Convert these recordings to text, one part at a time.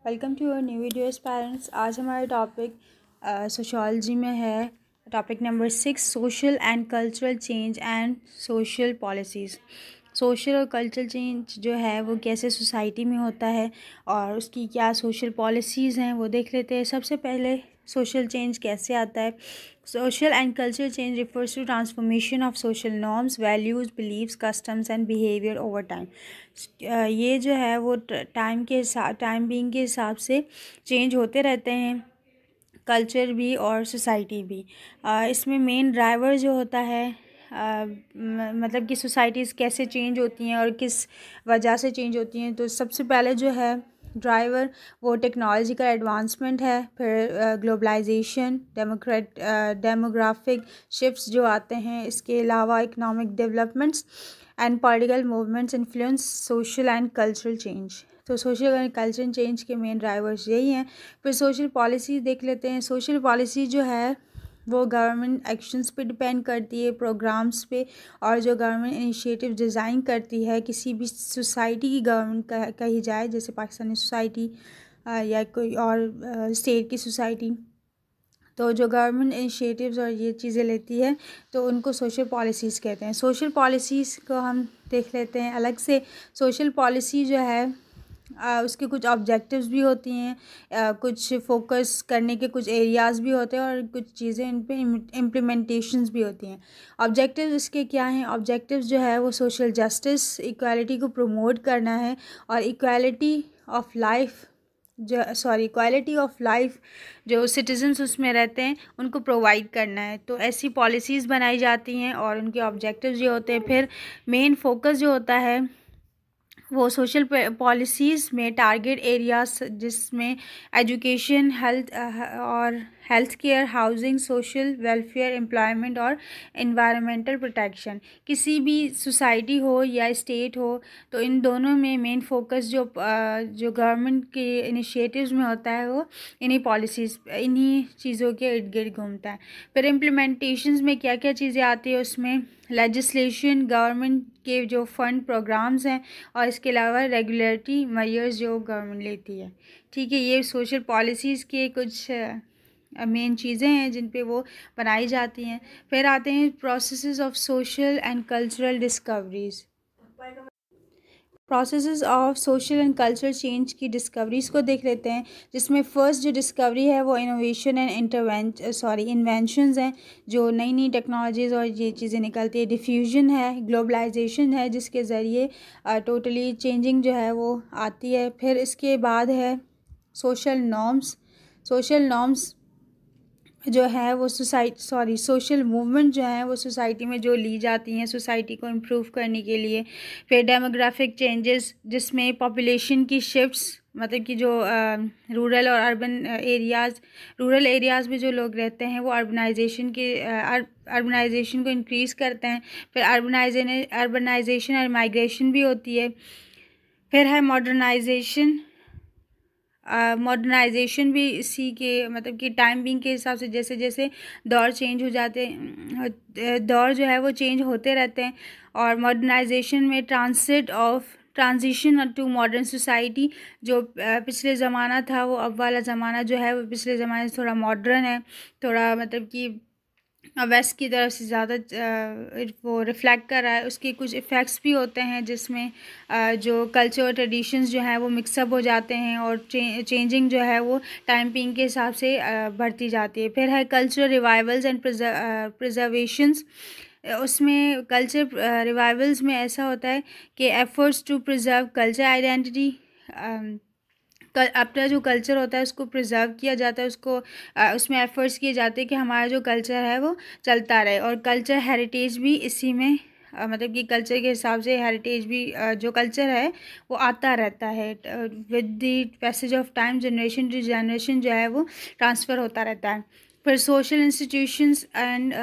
Welcome to your new videos parents. आज हमारा topic sociology में है। Topic number 6, social and cultural change and social policies. Social और cultural change जो है वो कैसे सोसाइटी में होता है और उसकी क्या सोशल पॉलिसीज़ हैं वो देख लेते हैं। सबसे पहले सोशल चेंज कैसे आता है। Social and cultural change refers to transformation of social norms, values, beliefs, customs and behaviour over time. ये जो है वो टाइम बीइंग के हिसाब से चेंज होते रहते हैं, कल्चर भी और सोसाइटी भी। इसमें मेन ड्राइवर जो होता है मतलब कि सोसाइटीज़ कैसे चेंज होती हैं और किस वजह से चेंज होती हैं। तो सबसे पहले जो है ड्राइवर वो टेक्नोलॉजिकल एडवांसमेंट है, फिर ग्लोबलाइजेशन, डेमोग्राफिक शिफ्ट्स जो आते हैं, इसके अलावा economic developments and political movements influence social and cultural change. तो सोशल एंड कल्चरल चेंज के मेन ड्राइवर्स यही हैं। फिर सोशल पॉलिसी देख लेते हैं। सोशल पॉलिसी जो है वो गवर्नमेंट एक्शंस पे डिपेंड करती है, प्रोग्राम्स पे, और जो गवर्नमेंट इनिशिएटिव डिज़ाइन करती है किसी भी सोसाइटी की, गवर्नमेंट कही जाए जैसे पाकिस्तानी सोसाइटी या कोई और स्टेट की सोसाइटी। तो जो गवर्नमेंट इनिशिएटिव्स और ये चीज़ें लेती है तो उनको सोशल पॉलिसीज़ कहते हैं। सोशल पॉलिसीज़ को हम देख लेते हैं अलग से। सोशल पॉलिसी जो है उसके कुछ ऑब्जेक्टिव्स भी होती हैं, कुछ फोकस करने के कुछ एरियाज़ भी होते हैं और कुछ चीज़ें इन पे इम्प्लीमेंटेशंस भी होती हैं। ऑब्जेक्टिव्स इसके क्या हैं? ऑब्जेक्टिव्स जो है वो सोशल जस्टिस, इक्वालिटी को प्रमोट करना है और इक्वालिटी ऑफ लाइफ जो सिटीजन्स उसमें रहते हैं उनको प्रोवाइड करना है। तो ऐसी पॉलिसीज़ बनाई जाती हैं और उनके ऑब्जेक्टिव्स जो होते हैं। फिर मेन फोकस जो होता है वो सोशल पॉलिसीज़ में टारगेट एरियाज जिसमें education, health care, housing, social welfare, employment और एनवायरनमेंटल प्रोटेक्शन। किसी भी सोसाइटी हो या स्टेट हो तो इन दोनों में मेन फोकस जो गवर्नमेंट के इनिशिएटिव्स में होता है वो इन्हीं चीज़ों के इर्द गिर्द घूमता है। फिर इम्प्लीमेंटेशंस में क्या क्या चीज़ें आती है उसमें लेजिस्लेशन, गवर्नमेंट के जो फंड प्रोग्राम्स हैं, और इसके अलावा रेगुलेटरी मेजर्स जो गवर्नमेंट लेती है। ठीक है, ये सोशल पॉलिसीज़ के कुछ मेन चीज़ें हैं जिन पे वो बनाई जाती हैं। फिर आते हैं processes of social and cultural discoveries. Processes of social and cultural change की डिस्कवरीज़ को देख लेते हैं, जिसमें फ़र्स्ट जो डिस्कवरी है वो इनोवेशन एंड इन्वेंशंस हैं, जो नई नई टेक्नोलॉजीज़ और ये चीज़ें निकलती है। डिफ्यूजन है, ग्लोबलाइजेशन है जिसके ज़रिए टोटली चेंजिंग जो है वो आती है। फिर इसके बाद है सोशल नॉर्म्स जो है वो सोशल मूवमेंट जो है वो सोसाइटी में जो ली जाती हैं सोसाइटी को इम्प्रूव करने के लिए। फिर डेमोग्राफिक चेंजेस जिसमें पॉपुलेशन की शिफ्ट्स, मतलब कि जो रूरल और रूरल एरियाज़ में जो लोग रहते हैं वो अर्बनाइजेशन को इंक्रीज़ करते हैं। फिर अर्बनाइजेशन और माइग्रेशन भी होती है। फिर है मॉडर्नाइजेशन भी इसी के मतलब कि टाइम बीइंग के हिसाब से जैसे जैसे दौर चेंज हो जाते हैं, दौर जो है वो चेंज होते रहते हैं। और मॉडर्नाइजेशन में ट्रांजिशन टू मॉडर्न सोसाइटी, जो पिछले ज़माना था वो अब वाला ज़माना जो है वो पिछले ज़माने से थोड़ा मॉडर्न है, थोड़ा मतलब कि वेस्ट की तरफ से ज़्यादा वो रिफ़्लेक्ट कर रहा है। उसके कुछ इफ़ेक्ट्स भी होते हैं जिसमें जो कल्चर और ट्रेडिशंस जो हैं वो मिक्सअप हो जाते हैं और चेंजिंग जो है वो टाइम पीरियड के हिसाब से बढ़ती जाती है। फिर है कल्चरल रिवाइवल्स एंड प्रिजर्वेशंस। उसमें कल्चर रिवाइवल्स में ऐसा होता है कि efforts to preserve culture identity, अपना जो कल्चर होता है उसको प्रिजर्व किया जाता है, उसमें एफर्ट्स किए जाते हैं कि हमारा जो कल्चर है वो चलता रहे। और कल्चर हेरिटेज भी इसी में मतलब कि कल्चर के हिसाब से हेरिटेज भी जो कल्चर है वो आता रहता है with the passage of time, generation to generation जो है वो ट्रांसफ़र होता रहता है। फिर सोशल इंस्टीट्यूशंस एंड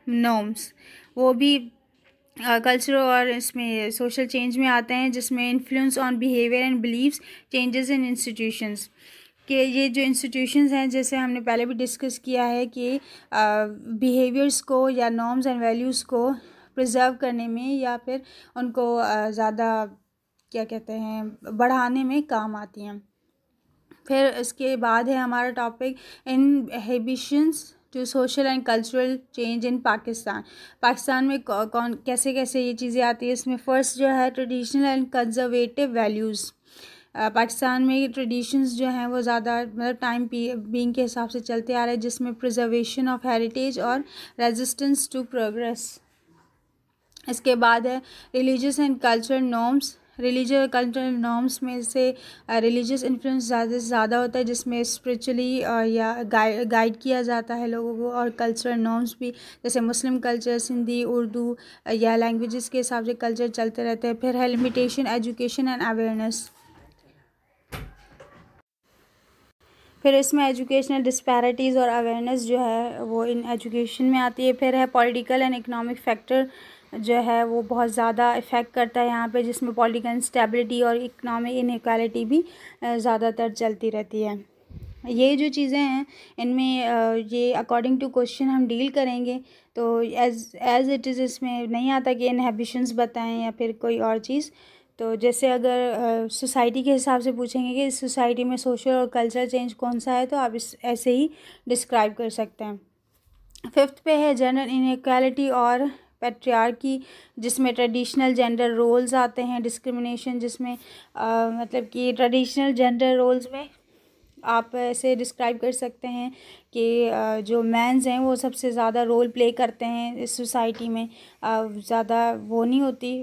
नॉर्म्स वो भी कल्चर और इसमें सोशल चेंज में आते हैं, जिसमें influence on behaviour and beliefs, changes in institutions के ये जो इंस्टीट्यूशंस हैं जैसे हमने पहले भी डिस्कस किया है कि बिहेवियर्स को या नॉर्म्स एंड वैल्यूज़ को प्रिजर्व करने में या फिर उनको ज़्यादा क्या कहते हैं बढ़ाने में काम आती हैं। फिर इसके बाद है हमारा topic inhibitions to social and cultural change in Pakistan. Pakistan में कौन कैसे कैसे ये चीज़ें आती है। इसमें फ़र्स्ट जो है traditional and conservative values. Pakistan में ट्रेडिशंस जो हैं वो ज़्यादा मतलब टाइम बीइंग के हिसाब से चलते आ रहे हैं, जिसमें प्रिजर्वेशन ऑफ हेरिटेज और रेजिस्टेंस टू प्रोग्रेस। इसके बाद है religious and cultural norms. Religious और कल्चरल नॉर्म्स में से रिलीजियस इन्फ्लुएंस ज़्यादा से ज़्यादा होता है, जिसमें स्पिरिचुअली या गाइड किया जाता है लोगों को। और कल्चरल नॉर्म्स भी जैसे मुस्लिम कल्चर, सिंधी, उर्दू या लैंग्वेजेस के हिसाब से कल्चर चलते रहते हैं। फिर है लिमिटेशन, एजुकेशन एंड अवेयरनेस। फिर इसमें एजुकेशनल डिस्पैरिटीज़ और अवेयरनेस जो है वो इन एजुकेशन में आती है। फिर है पॉलिटिकल एंड इकोनॉमिक फैक्टर जो है वो बहुत ज़्यादा इफ़ेक्ट करता है यहाँ पे, जिसमें पॉलिटिकल इंस्टेबिलिटी और इकोनॉमिक इनइक्वालिटी भी ज़्यादातर चलती रहती है। ये जो चीज़ें हैं इनमें ये अकॉर्डिंग टू क्वेश्चन हम डील करेंगे। तो एज इट इज़ इसमें नहीं आता कि इनहिबिशंस बताएं या फिर कोई और चीज़। तो जैसे अगर सोसाइटी के हिसाब से पूछेंगे कि इस सोसाइटी में सोशल और कल्चरल चेंज कौन सा है, तो आप इस ऐसे ही डिस्क्राइब कर सकते हैं। फिफ्थ पे है जेंडर इनइक्वालिटी और पैट्रियार्की, जिसमें ट्रेडिशनल जेंडर रोल्स आते हैं। डिस्क्रिमिनेशन, जिसमें मतलब कि ट्रेडिशनल जेंडर रोल्स में आप ऐसे डिस्क्राइब कर सकते हैं कि जो मेंस हैं वो सबसे ज़्यादा रोल प्ले करते हैं इस सोसाइटी में। ज़्यादा वो नहीं होती,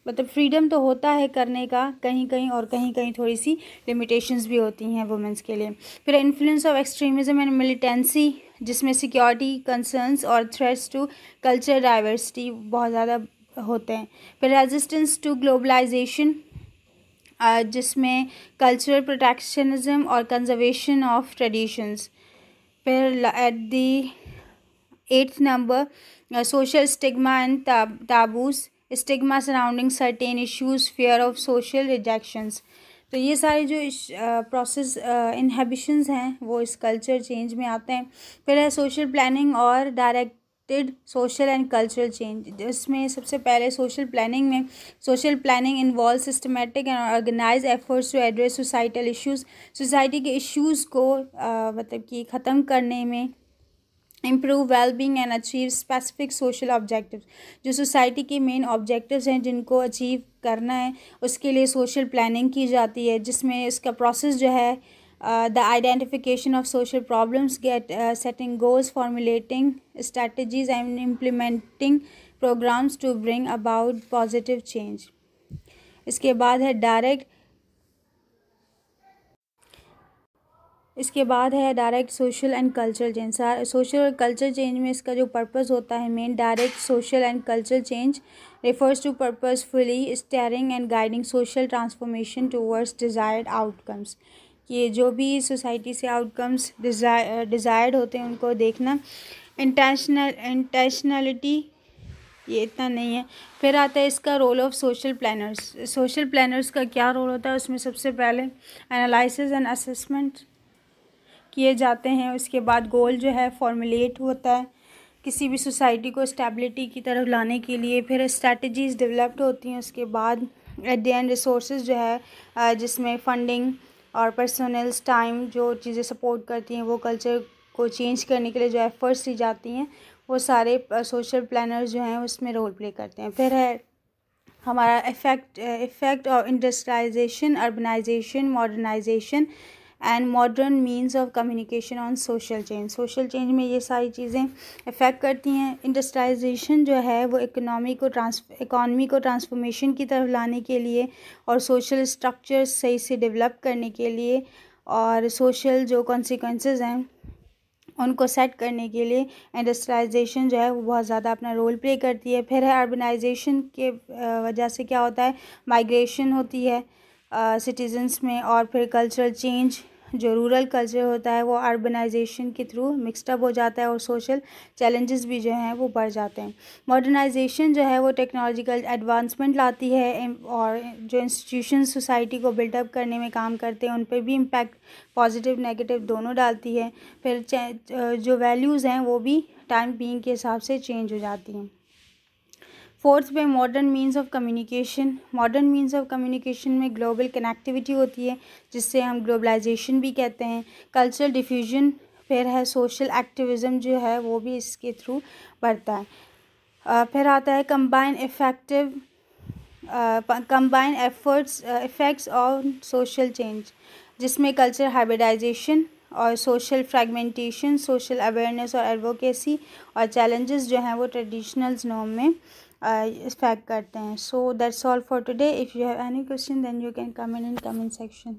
मतलब फ्रीडम तो होता है करने का कहीं कहीं, और कहीं कहीं थोड़ी सी लिमिटेशंस भी होती हैं वुमेंस के लिए। फिर influence of extremism and militancy, जिसमें सिक्योरिटी कंसर्न्स और थ्रेट्स टू कल्चर डाइवर्सिटी बहुत ज़्यादा होते हैं। फिर रेजिस्टेंस टू ग्लोबलाइजेशन, जिसमें कल्चरल प्रोटेक्शनिज्म और कंजर्वेशन ऑफ ट्रेडिशंस। फिर at the 8th number social stigma and taboos, stigma surrounding certain issues, fair of social rejections. तो ये सारे जो प्रोसेस इनहिबिशंस हैं वो इस कल्चर चेंज में आते हैं। फिर है सोशल प्लानिंग और directed social and cultural change. इसमें सबसे पहले social planning involve systematic and organise efforts to address societal issues. Society के इश्यूज़ को मतलब कि ख़त्म करने में, improve wellbeing and achieve specific social objectives. जो सोसाइटी के मेन ऑब्जेक्टिव्स हैं जिनको अचीव करना है, उसके लिए सोशल प्लानिंग की जाती है, जिसमें इसका प्रोसेस जो है the identification of social problems, setting goals, formulating strategies and implementing programmes to bring about positive change. इसके बाद है direct social and cultural change. सोशल और कल्चर चेंज में इसका जो पर्पस होता है main, direct social and cultural change refers to purposefully steering and guiding social transformation towards desired outcomes। ये जो भी सोसाइटी से आउटकम्स डिज़ायर्ड होते हैं उनको देखना। इंटेंशनलिटी ये इतना नहीं है। फिर आता है इसका role of social planners. Social planners का क्या रोल होता है, उसमें सबसे पहले एनालिसिस एंड असेसमेंट किए जाते हैं। उसके बाद गोल जो है फॉर्मुलेट होता है किसी भी सोसाइटी को स्टेबिलिटी की तरफ लाने के लिए। फिर स्ट्रैटेजीज़ डेवलप्ड होती हैं। उसके बाद एट द एंड रिसोर्सेज जो है जिसमें फंडिंग और पर्सनल्स टाइम जो चीज़ें सपोर्ट करती हैं वो कल्चर को चेंज करने के लिए जो एफर्ट्स ली जाती हैं वो सारे सोशल प्लानर्स जो हैं उसमें रोल प्ले करते हैं। फिर है हमारा effect of industrialisation, urbanisation, modernisation and modern means of communication on social change. Social change में ये सारी चीज़ें इफ़ेक्ट करती हैं। इंडस्ट्रियलाइजेशन जो है वो इकोनॉमी को ट्रांसफॉर्मेशन की तरफ लाने के लिए और सोशल स्ट्रक्चर सही से डेवलप करने के लिए और सोशल जो कॉन्सिक्वेंसेस हैं उनको सेट करने के लिए इंडस्ट्रियलाइजेशन जो है वो बहुत ज़्यादा अपना रोल प्ले करती है। फिर है अर्बनाइजेशन के वजह से क्या होता है, माइग्रेशन होती है सिटीजन्स में, और फिर कल्चरल चेंज जो रूरल कल्चर होता है वो अर्बनाइजेशन के थ्रू मिक्सडअप हो जाता है और सोशल चैलेंजेस भी जो हैं वो बढ़ जाते हैं। मॉडर्नाइजेशन जो है वो टेक्नोलॉजिकल एडवांसमेंट लाती है और जो इंस्टीट्यूशन सोसाइटी को बिल्डअप करने में काम करते हैं उन पर भी इम्पैक्ट पॉजिटिव नेगेटिव दोनों डालती है। फिर जो वैल्यूज़ हैं वो भी टाइम बीइंग के हिसाब से चेंज हो जाती हैं। फोर्थ पे modern means of communication. Modern means of communication में ग्लोबल कनेक्टिविटी होती है, जिससे हम ग्लोबलाइजेशन भी कहते हैं। कल्चरल डिफ्यूजन फिर है, सोशल एक्टिविज़म जो है वो भी इसके थ्रू बढ़ता है। फिर आता है combine efforts effects on social change, जिसमें कल्चर हाइब्रिडाइजेशन और सोशल फ्रेगमेंटेशन, सोशल अवेयरनेस और एडवोकेसी और चैलेंजेस जो हैं वो ट्रेडिशनल नॉर्म में इफेक्ट करते हैं। So that's all for today. If you have any question then you can comment in comment section.